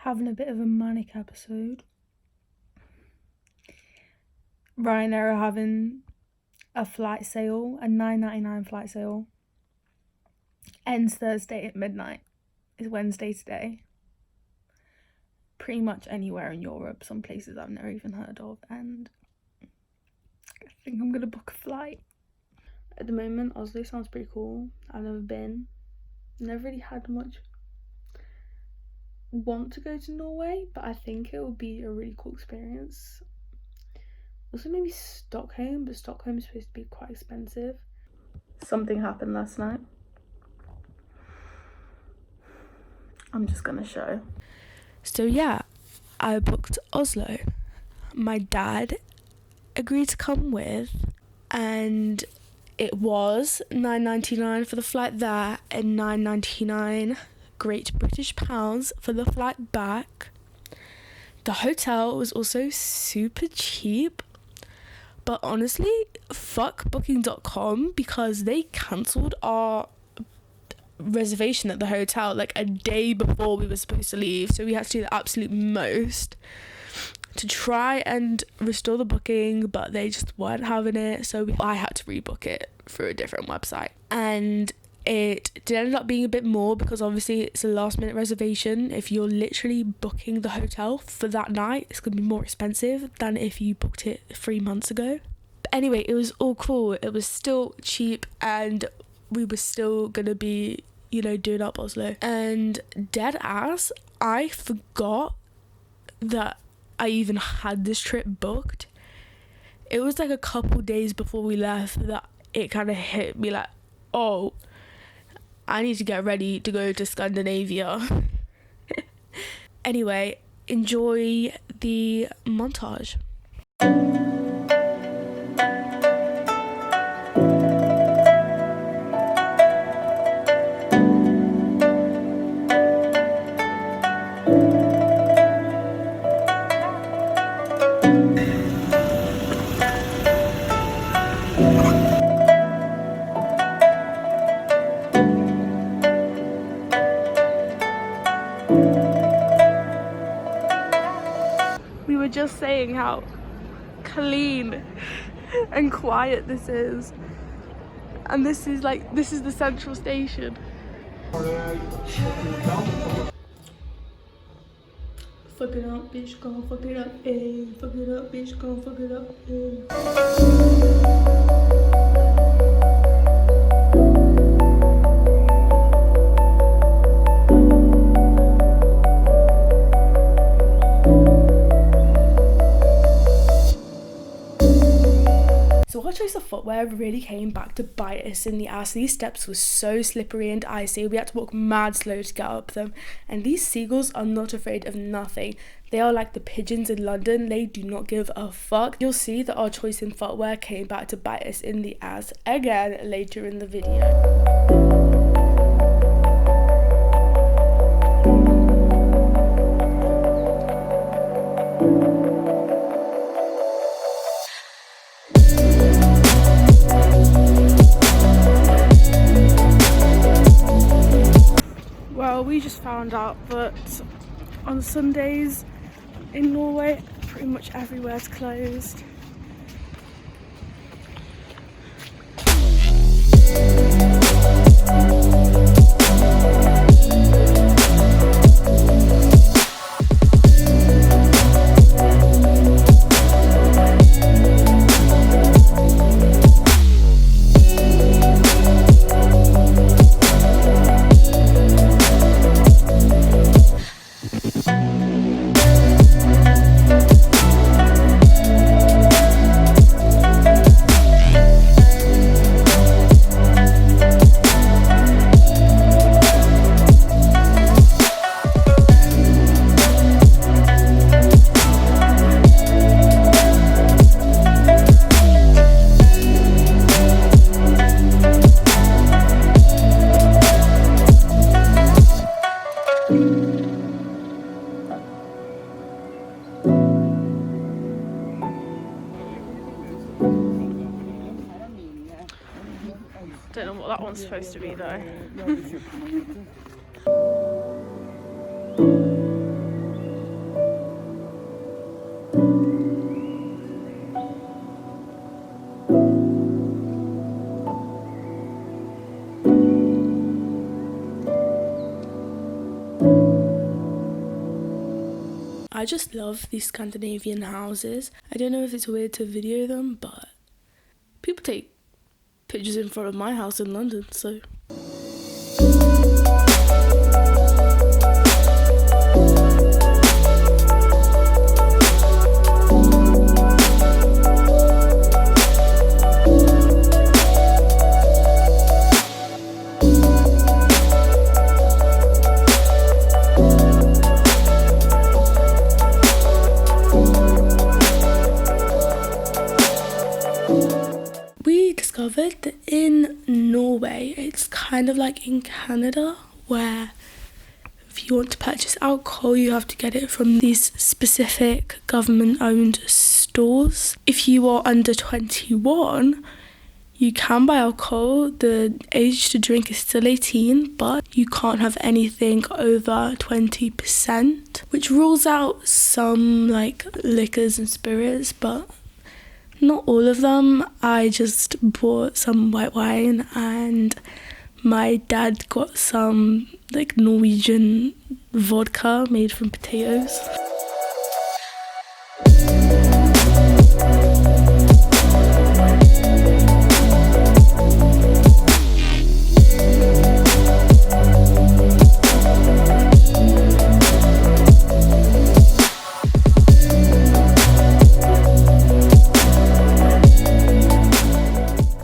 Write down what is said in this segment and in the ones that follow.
having a bit of a manic episode. Ryanair are having a flight sale, a $9.99 flight sale. Ends Thursday at midnight. It's Wednesday today. Pretty much anywhere in Europe, some places I've never even heard of, and I think I'm gonna book a flight. At the moment, Oslo sounds pretty cool. I've never been. Never really had much want to go to Norway, but I think it would be a really cool experience. Also maybe Stockholm, but Stockholm is supposed to be quite expensive. Something happened last night. I'm just gonna show. So yeah, I booked Oslo. My dad agreed to come with, and it was $9.99 for the flight there and $9.99 Great British pounds for the flight back. The hotel was also super cheap, but honestly, fuck booking.com, because they cancelled our reservation at the hotel like a day before we were supposed to leave, so we had to do the absolute most to try and restore the booking, but they just weren't having it, so I had to rebook it through a different website, and it did end up being a bit more because obviously it's a last minute reservation. If you're literally booking the hotel for that night, it's gonna be more expensive than if you booked it 3 months ago. But anyway, it was all cool. It was still cheap, and we were still gonna be, doing up Oslo. And dead ass, I forgot that I even had this trip booked. It was like a couple days before we left that it kind of hit me like, oh, I need to get ready to go to Scandinavia. Anyway, enjoy the montage. We were just saying how clean and quiet this is, and this is the central station. Fuck it up, bitch, gon' fuck it up, ayy. Fuck it up, bitch, gon' fuck it up, ayy. So our choice of footwear really came back to bite us in the ass. These steps were so slippery and icy, we had to walk mad slow to get up them. And these seagulls are not afraid of nothing. They are like the pigeons in London, they do not give a fuck. You'll see that our choice in footwear came back to bite us in the ass again later in the video. Well, we just found out that on Sundays in Norway, pretty much everywhere's closed. Don't know what that one's supposed to be though. I just love these Scandinavian houses. I don't know if it's weird to video them, but people take pictures in front of my house in London, so... We discovered that in Norway, it's kind of like in Canada, where if you want to purchase alcohol, you have to get it from these specific government-owned stores. If you are under 21, you can buy alcohol. The age to drink is still 18, but you can't have anything over 20%, which rules out some like liquors and spirits, but not all of them. I just bought some white wine and my dad got some like Norwegian vodka made from potatoes.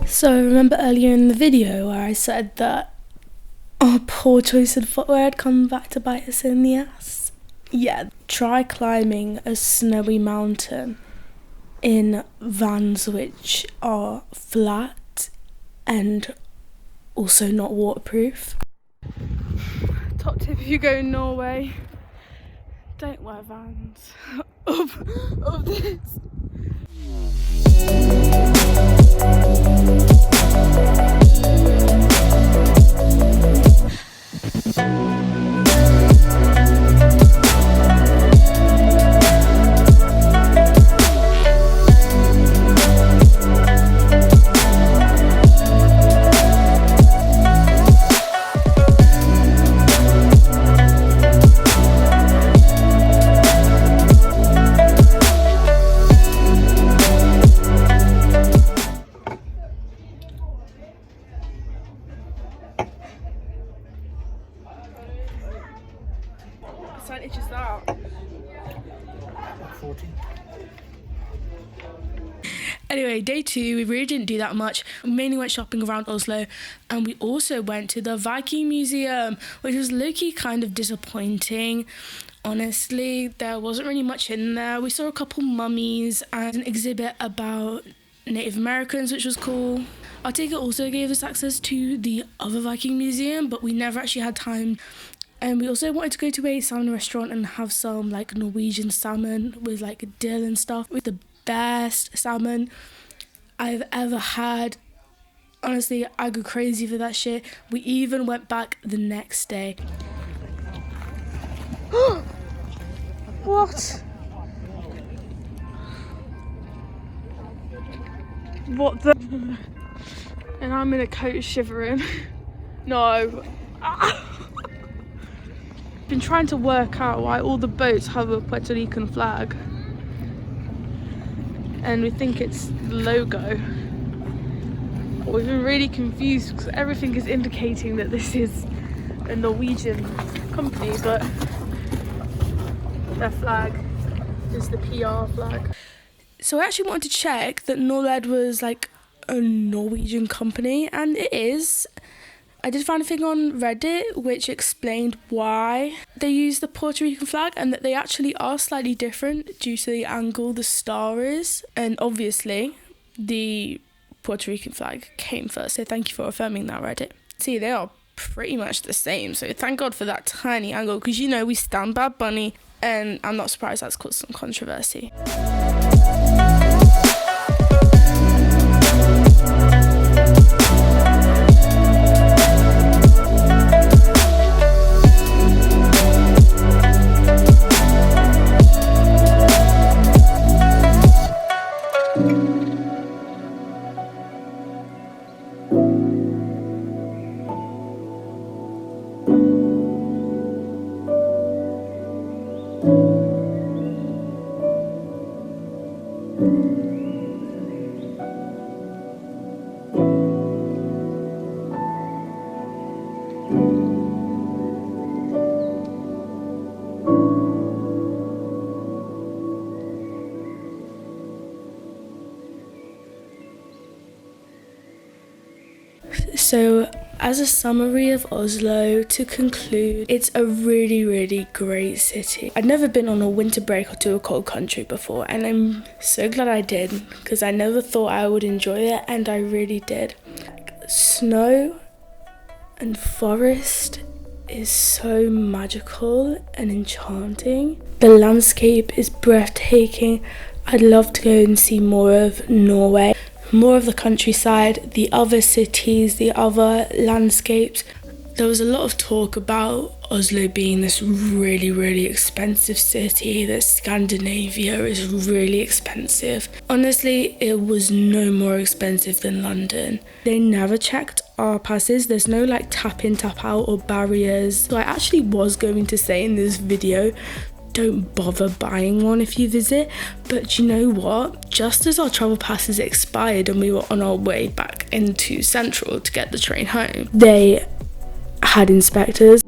So remember earlier in the video where I said that our poor choice of footwear had come back to bite us in the ass? Yeah, try climbing a snowy mountain in Vans which are flat and also not waterproof. Top tip if you go in Norway, don't wear Vans of this. Percentage is that? 40. Anyway, day 2, we really didn't do that much. We mainly went shopping around Oslo, and we also went to the Viking Museum, which was low-key kind of disappointing. Honestly, there wasn't really much in there. We saw a couple mummies and an exhibit about Native Americans, which was cool. Our ticket also gave us access to the other Viking Museum, but we never actually had time. And we also wanted to go to a salmon restaurant and have some like Norwegian salmon with like dill and stuff, with the best salmon I've ever had. Honestly, I go crazy for that shit. We even went back the next day. What? What the? And I'm in a coat shivering. No. Been trying to work out why all the boats have a Puerto Rican flag, and we think it's the logo. We've been really confused because everything is indicating that this is a Norwegian company, but their flag is the PR flag. So I actually wanted to check that Norled was like a Norwegian company, and it is. I did find a thing on Reddit which explained why they use the Puerto Rican flag, and that they actually are slightly different due to the angle the star is. And obviously the Puerto Rican flag came first, so thank you for affirming that, Reddit. See, they are pretty much the same, so thank God for that tiny angle, because you know we stand Bad Bunny, and I'm not surprised that's caused some controversy. So as a summary of Oslo, to conclude, it's a really, really great city. I'd never been on a winter break or to a cold country before, and I'm so glad I did, because I never thought I would enjoy it, and I really did. Snow and forest is so magical and enchanting. The landscape is breathtaking. I'd love to go and see more of Norway, more of the countryside, the other cities, the other landscapes. There was a lot of talk about Oslo being this really, really expensive city, that Scandinavia is really expensive. Honestly, it was no more expensive than London. They never checked our passes. There's no like tap in, tap out or barriers. So I actually was going to say in this video, don't bother buying one if you visit, but you know what, just as our travel passes expired and we were on our way back into Central to get the train home, they had inspectors